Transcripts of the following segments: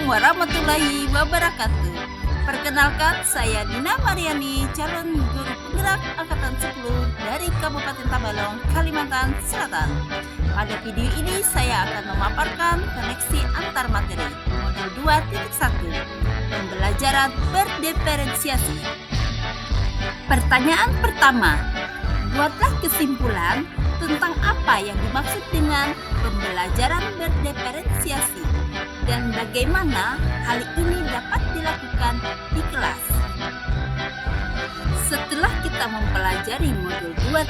Assalamualaikum warahmatullahi wabarakatuh. Perkenalkan, saya Dina Mariani, calon guru penggerak Angkatan 10 dari Kabupaten Tabalong, Kalimantan Selatan. Pada video ini saya akan memaparkan koneksi antar materi modul 2.1, pembelajaran berdiferensiasi. Pertanyaan pertama, buatlah kesimpulan tentang apa yang dimaksud dengan pembelajaran berdiferensiasi dan bagaimana hal ini dapat dilakukan di kelas. Setelah kita mempelajari modul 2.1,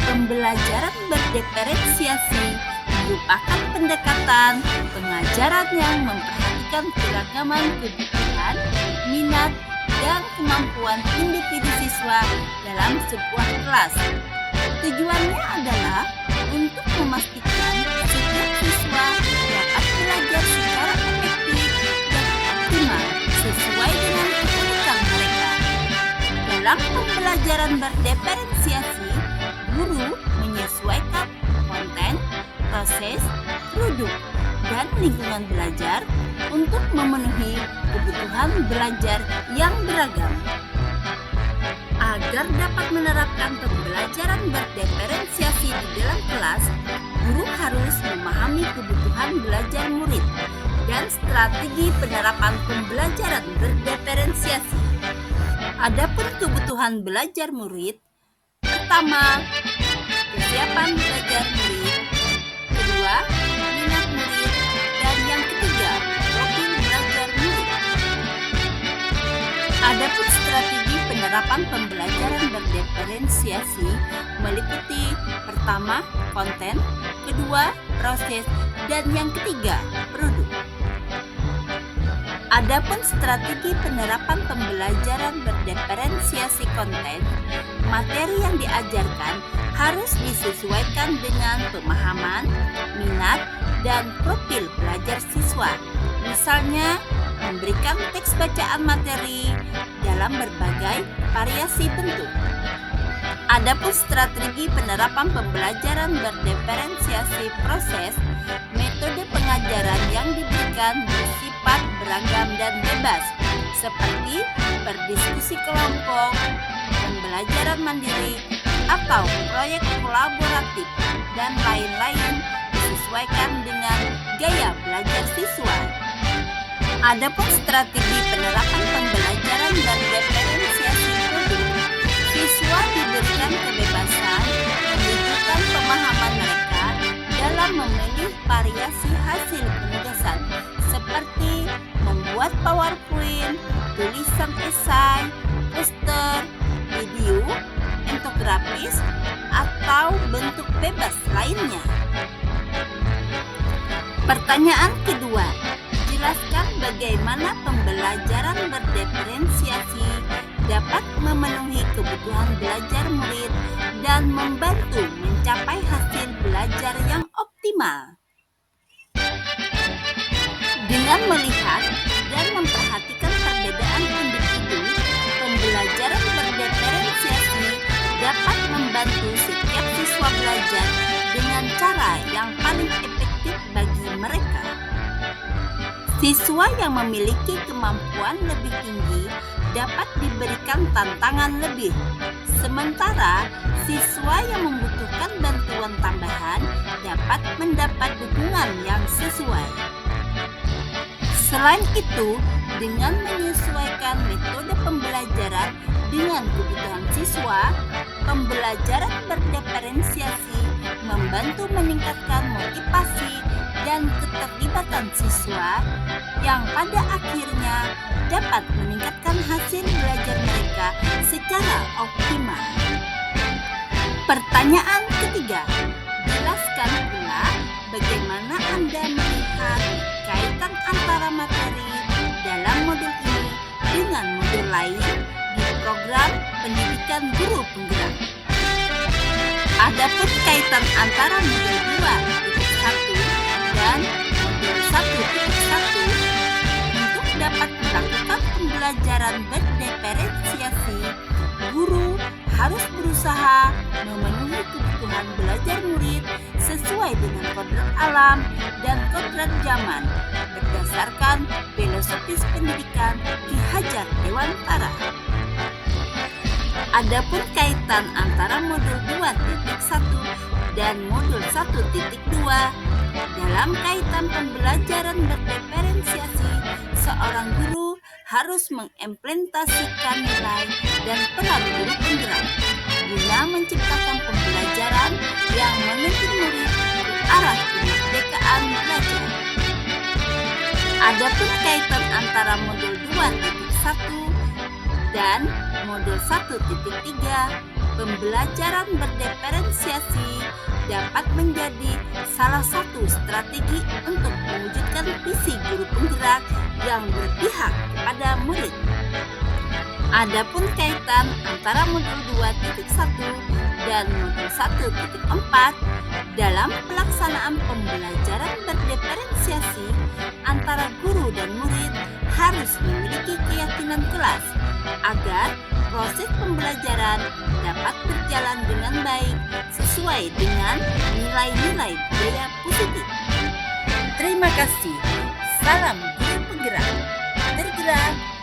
pembelajaran berdiferensiasi merupakan pendekatan pengajaran yang memperhatikan keragaman kebutuhan, minat, dan kemampuan individu siswa dalam sebuah kelas. Tujuannya adalah untuk memastikan setiap siswa dapat belajar secara efektif dan optimal sesuai dengan kebutuhan mereka. Dalam pembelajaran berdiferensiasi, guru menyesuaikan konten, proses, produk, dan lingkungan belajar untuk memenuhi kebutuhan belajar yang beragam. Agar dapat menerapkan pembelajaran berdiferensiasi di dalam kelas, guru harus memahami kebutuhan belajar murid dan strategi penerapan pembelajaran berdiferensiasi. Adapun kebutuhan belajar murid, pertama, kesiapan belajar murid, kedua, minat murid, dan yang ketiga, profil belajar murid. Adapun strategi penerapan pembelajaran berdiferensiasi meliputi pertama, konten, kedua, proses, dan yang ketiga, produk. Adapun strategi penerapan pembelajaran berdiferensiasi konten, materi yang diajarkan harus disesuaikan dengan pemahaman, minat, dan profil belajar siswa. Misalnya, memberikan teks bacaan materi dalam berbagai variasi bentuk. Adapun strategi penerapan pembelajaran berdiferensiasi proses, metode pengajaran yang diberikan bersifat beragam dan bebas, seperti berdiskusi kelompok, pembelajaran mandiri, atau proyek kolaboratif, dan lain-lain disesuaikan dengan gaya belajar siswa. Adapun strategi penerapan pembelajaran berdiferensiasi produk, siswa diberikan kebebasan menunjukkan pemahaman mereka dalam memilih variasi hasil penugasan seperti membuat PowerPoint, tulisan esai, poster, video, infografis, atau bentuk bebas lainnya. Pertanyaan kedua, jelaskan bagaimana pembelajaran berdiferensiasi dapat memenuhi kebutuhan belajar murid dan membantu mencapai hasil belajar yang optimal. Dengan melihat dan memperhatikan perbedaan individu, pembelajaran berdiferensiasi dapat membantu setiap siswa belajar dengan cara yang paling efektif bagi mereka. Siswa yang memiliki kemampuan lebih tinggi dapat diberikan tantangan lebih, sementara siswa yang membutuhkan bantuan tambahan dapat mendapat dukungan yang sesuai. Selain itu, dengan menyesuaikan metode pembelajaran dengan kebutuhan siswa, pembelajaran berdiferensiasi membantu meningkatkan motivasi dan keterlibatan siswa yang pada akhirnya dapat meningkatkan hasil belajar mereka secara optimal. Pertanyaan ketiga, jelaskan pula bagaimana Anda melihat kaitan antara materi dalam modul ini dengan modul lain di program pendidikan guru penggerak. Adapun kaitan antara modul 2.1 dan modul 1.1 untuk dapat melakukan pembelajaran berdiferensiasi, guru harus berusaha memenuhi kebutuhan belajar murid sesuai dengan kodrat alam dan kodrat zaman berdasarkan berdasarkan filosofis pendidikan Ki Hajar Dewantara. Adapun kaitan antara modul 2.1 dan modul 1.2 dalam kaitan pembelajaran berdiferensiasi, seorang guru harus mengimplementasikan nilai dan peran guru penggerak guna menciptakan pembelajaran yang menuntun murid ke arah kemerdekaan belajar. Adapun kaitan antara modul 2.1 dan modul 1.3, pembelajaran berdiferensiasi dapat menjadi salah satu strategi untuk mewujudkan visi guru penggerak yang berpihak kepada murid. Adapun kaitan antara modul 2.1 dan modul 1.4 dalam pelaksanaan pembelajaran berdiferensiasi antara guru dan murid harus memiliki keyakinan kelas agar proses pembelajaran dapat berjalan dengan baik sesuai dengan nilai-nilai budaya positif. Terima kasih. Salam guru penggerak. Bergerak